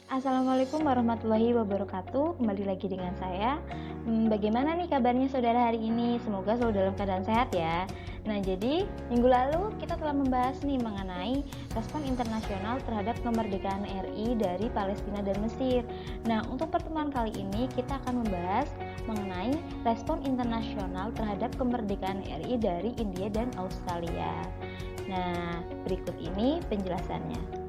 Assalamualaikum warahmatullahi wabarakatuh. Kembali lagi dengan saya. Bagaimana nih kabarnya saudara hari ini? Semoga selalu dalam keadaan sehat ya. Nah, jadi minggu lalu kita telah membahas nih mengenai respon internasional terhadap kemerdekaan RI dari Palestina dan Mesir. Nah, untuk pertemuan kali ini kita akan membahas mengenai respon internasional terhadap kemerdekaan RI dari India dan Australia. Nah, berikut ini penjelasannya.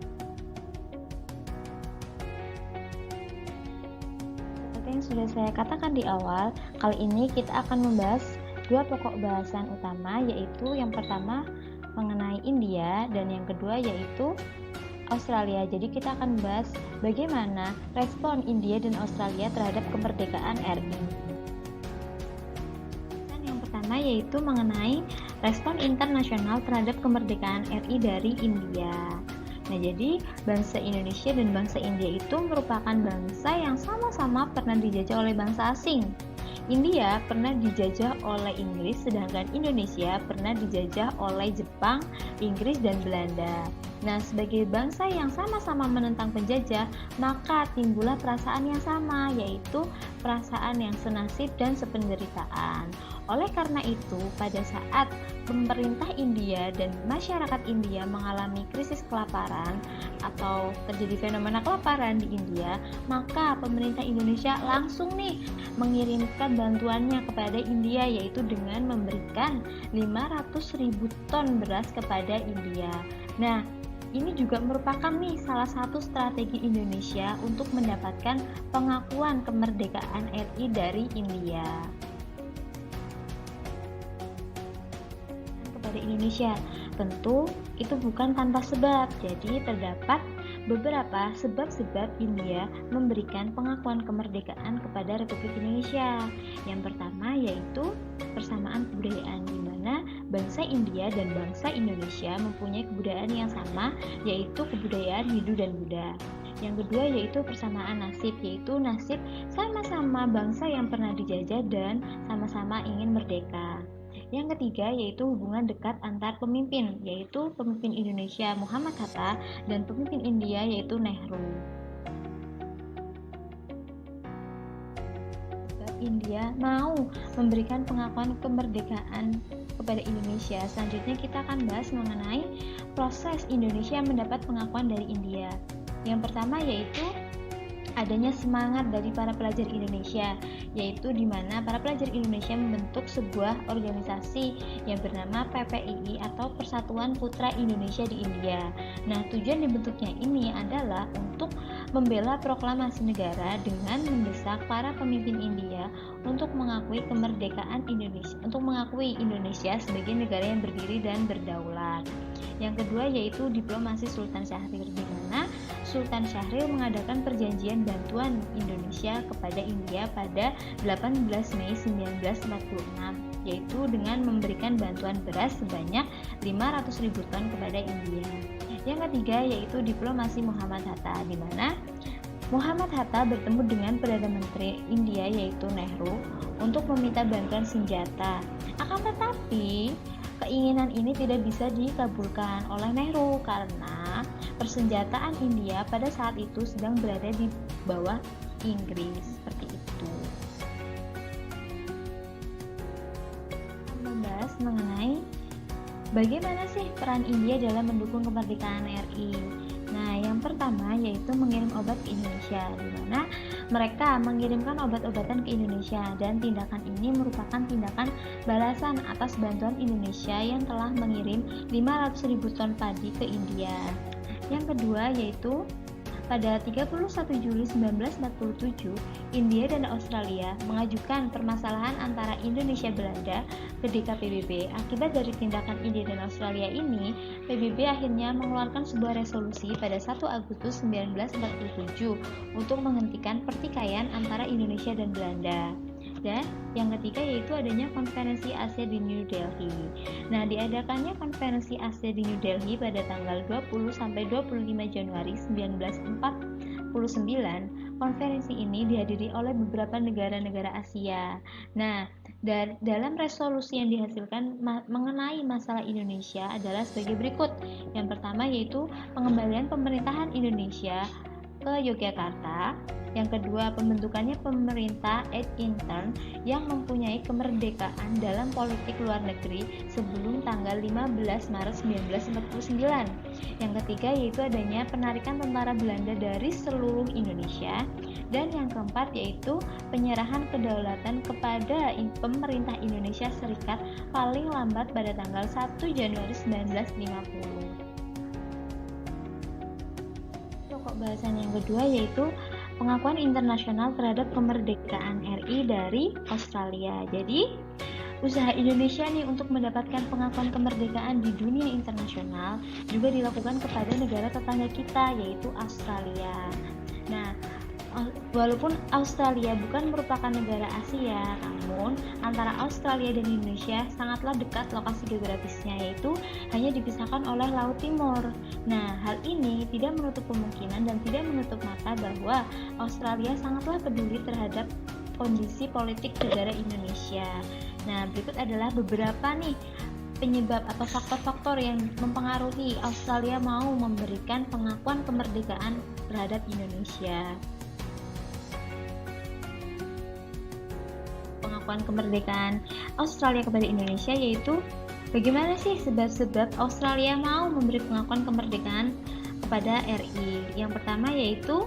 Seperti yang sudah saya katakan di awal, kali ini kita akan membahas dua pokok bahasan utama, yaitu yang pertama mengenai India dan yang kedua yaitu Australia. Jadi kita akan membahas bagaimana respon India dan Australia terhadap kemerdekaan RI. Dan yang pertama yaitu mengenai respon internasional terhadap kemerdekaan RI dari India. Nah, jadi bangsa Indonesia dan bangsa India itu merupakan bangsa yang sama-sama pernah dijajah oleh bangsa asing. India pernah dijajah oleh Inggris, sedangkan Indonesia pernah dijajah oleh Jepang, Inggris, dan Belanda. Nah, sebagai bangsa yang sama-sama menentang penjajah, maka timbullah perasaan yang sama, yaitu perasaan yang senasib dan sependeritaan. Oleh karena itu, pada saat pemerintah India dan masyarakat India mengalami krisis kelaparan atau terjadi fenomena kelaparan di India, maka pemerintah Indonesia langsung nih mengirimkan bantuannya kepada India, yaitu dengan memberikan 500.000 ton beras kepada India. Nah, ini juga merupakan nih salah satu strategi Indonesia untuk mendapatkan pengakuan kemerdekaan RI dari India. Kepada Indonesia, tentu itu bukan tanpa sebab. Jadi terdapat beberapa sebab-sebab India memberikan pengakuan kemerdekaan kepada Republik Indonesia. Yang pertama yaitu persamaan kebudayaan, di mana bangsa India dan bangsa Indonesia mempunyai kebudayaan yang sama, yaitu kebudayaan Hindu dan Buddha. Yang kedua yaitu persamaan nasib, yaitu nasib sama-sama bangsa yang pernah dijajah dan sama-sama ingin merdeka. Yang ketiga yaitu hubungan dekat antar pemimpin, yaitu pemimpin Indonesia Muhammad Hatta dan pemimpin India yaitu Nehru. India mau memberikan pengakuan kemerdekaan kepada Indonesia. Selanjutnya kita akan bahas mengenai proses Indonesia mendapat pengakuan dari India. Yang pertama yaitu adanya semangat dari para pelajar Indonesia, yaitu di mana para pelajar Indonesia membentuk sebuah organisasi yang bernama PPII atau Persatuan Putra Indonesia di India. Nah, tujuan dibentuknya ini adalah untuk membela proklamasi negara dengan mendesak para pemimpin India untuk mengakui kemerdekaan Indonesia, untuk mengakui Indonesia sebagai negara yang berdiri dan berdaulat. Yang kedua yaitu diplomasi Sultan Syahrir, di mana Sultan Syahrir mengadakan perjanjian bantuan Indonesia kepada India pada 18 Mei 1946, yaitu dengan memberikan bantuan beras sebanyak 500.000 ton kepada India. Yang ketiga yaitu diplomasi Muhammad Hatta, di mana Muhammad Hatta bertemu dengan Perdana Menteri India yaitu Nehru untuk meminta bantuan senjata. Akan tetapi keinginan ini tidak bisa dikabulkan oleh Nehru karena persenjataan India pada saat itu sedang berada di bawah Inggris, seperti itu. Membahas mengenai bagaimana sih peran India dalam mendukung kemerdekaan RI. Nah, yang pertama yaitu mengirim obat ke Indonesia, di mana mereka mengirimkan obat-obatan ke Indonesia, dan tindakan ini merupakan tindakan balasan atas bantuan Indonesia yang telah mengirim 500.000 ton padi ke India. Yang kedua yaitu pada 31 Juli 1947, India dan Australia mengajukan permasalahan antara Indonesia Belanda ke DKPBB. Akibat dari tindakan India dan Australia ini, PBB akhirnya mengeluarkan sebuah resolusi pada 1 Agustus 1947 untuk menghentikan pertikaian antara Indonesia dan Belanda. Dan yang ketiga yaitu adanya konferensi Asia di New Delhi. Nah, diadakannya konferensi Asia di New Delhi pada tanggal 20 sampai 25 Januari 1949. Konferensi ini dihadiri oleh beberapa negara-negara Asia. Nah, dalam resolusi yang dihasilkan mengenai masalah Indonesia adalah sebagai berikut. Yang pertama yaitu pengembalian pemerintahan Indonesia ke Yogyakarta. Yang kedua, pembentukannya pemerintah ad intern yang mempunyai kemerdekaan dalam politik luar negeri sebelum tanggal 15 Maret 1949. Yang ketiga yaitu adanya penarikan tentara Belanda dari seluruh Indonesia. Dan yang keempat yaitu penyerahan kedaulatan kepada pemerintah Indonesia Serikat paling lambat pada tanggal 1 Januari 1950. Pokok bahasan yang kedua yaitu pengakuan internasional terhadap kemerdekaan RI dari Australia. Jadi, usaha Indonesia nih untuk mendapatkan pengakuan kemerdekaan di dunia internasional juga dilakukan kepada negara tetangga kita, yaitu Australia. Nah, walaupun Australia bukan merupakan negara Asia, namun antara Australia dan Indonesia sangatlah dekat lokasi geografisnya, yaitu hanya dipisahkan oleh Laut Timur. Nah, hal ini tidak menutup kemungkinan dan tidak menutup mata bahwa Australia sangatlah peduli terhadap kondisi politik negara Indonesia. Nah, berikut adalah beberapa nih penyebab atau faktor-faktor yang mempengaruhi Australia mau memberikan pengakuan kemerdekaan terhadap Indonesia. Pengakuan kemerdekaan Australia kepada Indonesia yaitu bagaimana sih sebab-sebab Australia mau memberi pengakuan kemerdekaan kepada RI. Yang pertama yaitu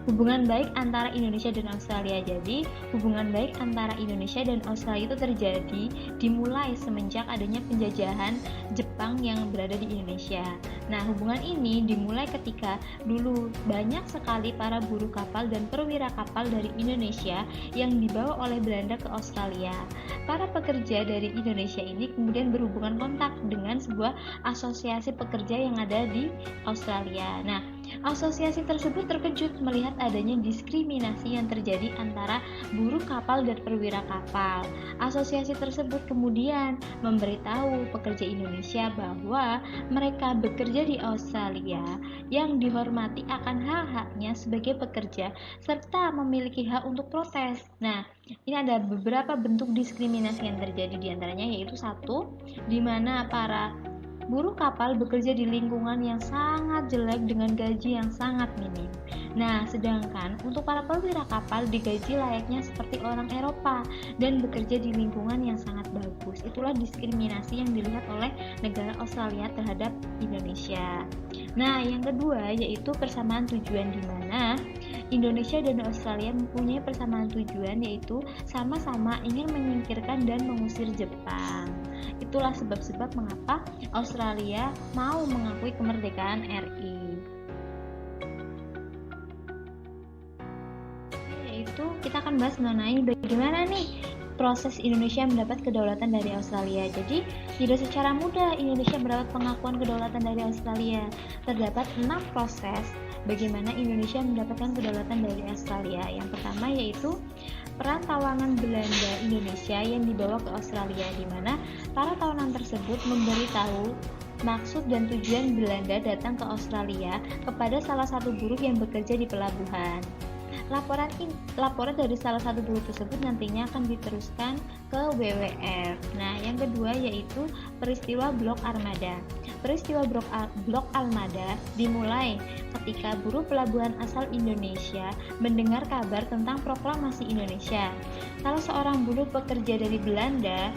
hubungan baik antara Indonesia dan Australia. Jadi, hubungan baik antara Indonesia dan Australia itu terjadi dimulai semenjak adanya penjajahan Jepang yang berada di Indonesia. Nah, hubungan ini dimulai ketika dulu banyak sekali para buruh kapal dan perwira kapal dari Indonesia yang dibawa oleh Belanda ke Australia. Para pekerja dari Indonesia ini kemudian berhubungan kontak dengan sebuah asosiasi pekerja yang ada di Australia. Nah, asosiasi tersebut terkejut melihat adanya diskriminasi yang terjadi antara buruh kapal dan perwira kapal. Asosiasi tersebut kemudian memberitahu pekerja Indonesia bahwa mereka bekerja di Australia yang dihormati akan hak-haknya sebagai pekerja serta memiliki hak untuk protes. Nah, ini ada beberapa bentuk diskriminasi yang terjadi, diantaranya yaitu satu, di mana para buruh kapal bekerja di lingkungan yang sangat jelek dengan gaji yang sangat minim. Nah, sedangkan untuk para perwira kapal digaji layaknya seperti orang Eropa dan bekerja di lingkungan yang sangat bagus. Itulah diskriminasi yang dilihat oleh negara Australia terhadap Indonesia. Nah, yang kedua yaitu persamaan tujuan, di mana Indonesia dan Australia mempunyai persamaan tujuan yaitu sama-sama ingin menyingkirkan dan mengusir Jepang. Itulah sebab-sebab mengapa Australia mau mengakui kemerdekaan RI. Yaitu kita akan bahas mengenai bagaimana nih proses Indonesia mendapat kedaulatan dari Australia. Jadi, tidak secara mudah Indonesia mendapat pengakuan kedaulatan dari Australia. Terdapat 6 proses bagaimana Indonesia mendapatkan kedaulatan dari Australia. Yang pertama yaitu peran tawanan Belanda Indonesia yang dibawa ke Australia, di mana para tawanan tersebut memberitahu maksud dan tujuan Belanda datang ke Australia kepada salah satu buruh yang bekerja di pelabuhan. Laporan dari salah satu buruh tersebut nantinya akan diteruskan ke WWF. Nah, yang kedua yaitu peristiwa Blok Armada. Peristiwa Blok Armada dimulai ketika buruh pelabuhan asal Indonesia mendengar kabar tentang proklamasi Indonesia. Salah seorang buruh pekerja dari Belanda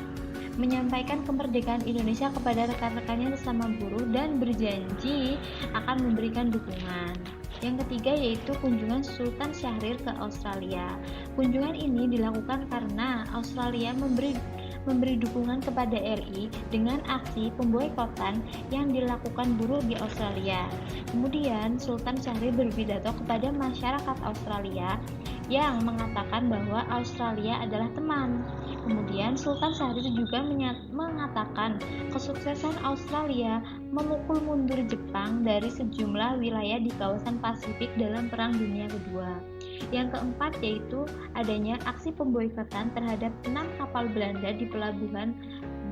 menyampaikan kemerdekaan Indonesia kepada rekan-rekannya sesama buruh dan berjanji akan memberikan dukungan. Yang ketiga yaitu kunjungan Sultan Syahrir ke Australia. Kunjungan ini dilakukan karena Australia memberi dukungan kepada RI dengan aksi pemboikotan yang dilakukan buruh di Australia. Kemudian Sultan Syahrir berpidato kepada masyarakat Australia yang mengatakan bahwa Australia adalah teman. Kemudian Sultan Syahrir juga mengatakan kesuksesan Australia memukul mundur Jepang dari sejumlah wilayah di kawasan Pasifik dalam Perang Dunia Kedua. Yang keempat yaitu adanya aksi pemboikotan terhadap 6 kapal Belanda di pelabuhan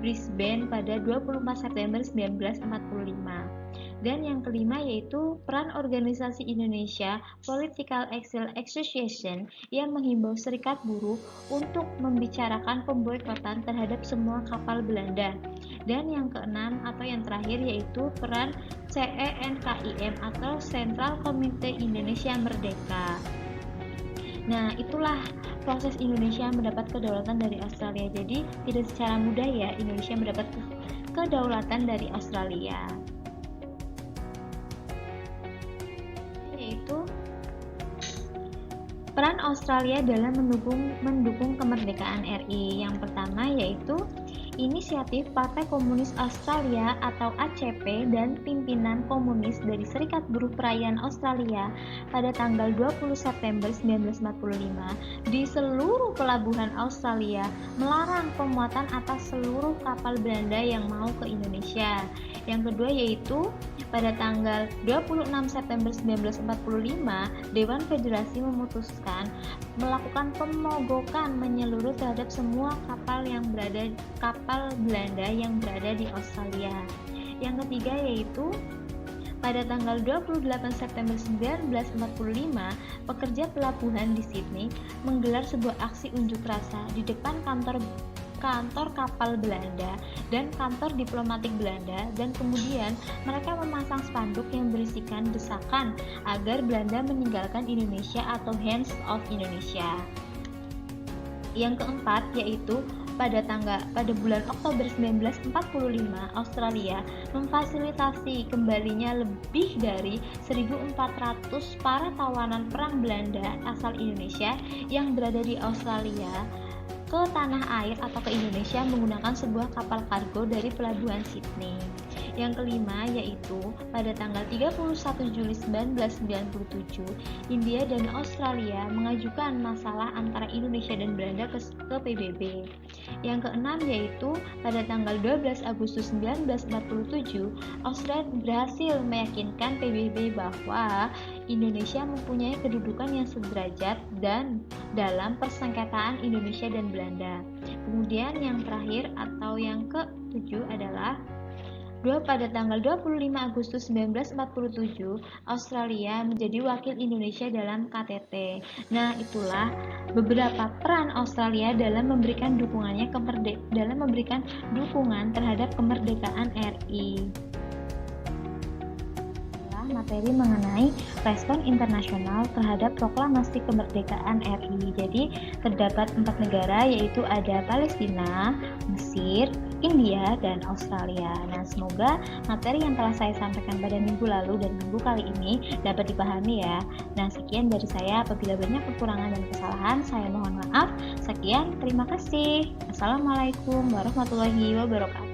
Brisbane pada 24 September 1945. Dan yang kelima yaitu peran organisasi Indonesia Political Action Association yang menghimbau serikat buruh untuk membicarakan pemboikotan terhadap semua kapal Belanda. Dan yang keenam atau yang terakhir yaitu peran CENKIM atau Central Komite Indonesia Merdeka. Nah, itulah proses Indonesia mendapat kedaulatan dari Australia. Jadi, tidak secara mudah ya Indonesia mendapat kedaulatan dari Australia. Yaitu peran Australia dalam mendukung kemerdekaan RI. Yang pertama yaitu inisiatif Partai Komunis Australia atau ACP dan pimpinan komunis dari Serikat Buruh Perayaan Australia pada tanggal 20 September 1945 di seluruh pelabuhan Australia melarang pemuatan atas seluruh kapal Belanda yang mau ke Indonesia. Yang kedua yaitu pada tanggal 26 September 1945 Dewan Federasi memutuskan melakukan pemogokan menyeluruh terhadap semua kapal Belanda yang berada di Australia. Yang ketiga yaitu pada tanggal 28 September 1945, pekerja pelabuhan di Sydney menggelar sebuah aksi unjuk rasa di depan kantor kapal Belanda dan kantor diplomatik Belanda, dan kemudian mereka memasang spanduk yang berisikan desakan agar Belanda meninggalkan Indonesia atau Hands Off Indonesia. Yang keempat yaitu pada bulan Oktober 1945, Australia memfasilitasi kembalinya lebih dari 1.400 para tawanan perang Belanda asal Indonesia yang berada di Australia ke tanah air atau ke Indonesia menggunakan sebuah kapal kargo dari pelabuhan Sydney. Yang kelima yaitu pada tanggal 31 Juli 1997, India dan Australia mengajukan masalah antara Indonesia dan Belanda ke PBB. Yang keenam yaitu pada tanggal 12 Agustus 1947, Australia berhasil meyakinkan PBB bahwa Indonesia mempunyai kedudukan yang sederajat dan dalam persengketaan Indonesia dan Belanda. Kemudian yang terakhir atau yang ke-7 adalah pada tanggal 25 Agustus 1947, Australia menjadi wakil Indonesia dalam KTT. Nah, itulah beberapa peran Australia dalam memberikan dukungan terhadap kemerdekaan RI. Materi mengenai respon internasional terhadap proklamasi kemerdekaan RI. Jadi terdapat 4 negara yaitu ada Palestina, Mesir, India, dan Australia. Nah, semoga materi yang telah saya sampaikan pada minggu lalu dan minggu kali ini dapat dipahami ya. Nah, sekian dari saya. Apabila banyak kekurangan dan kesalahan, saya mohon maaf. Sekian, terima kasih. Assalamualaikum warahmatullahi wabarakatuh.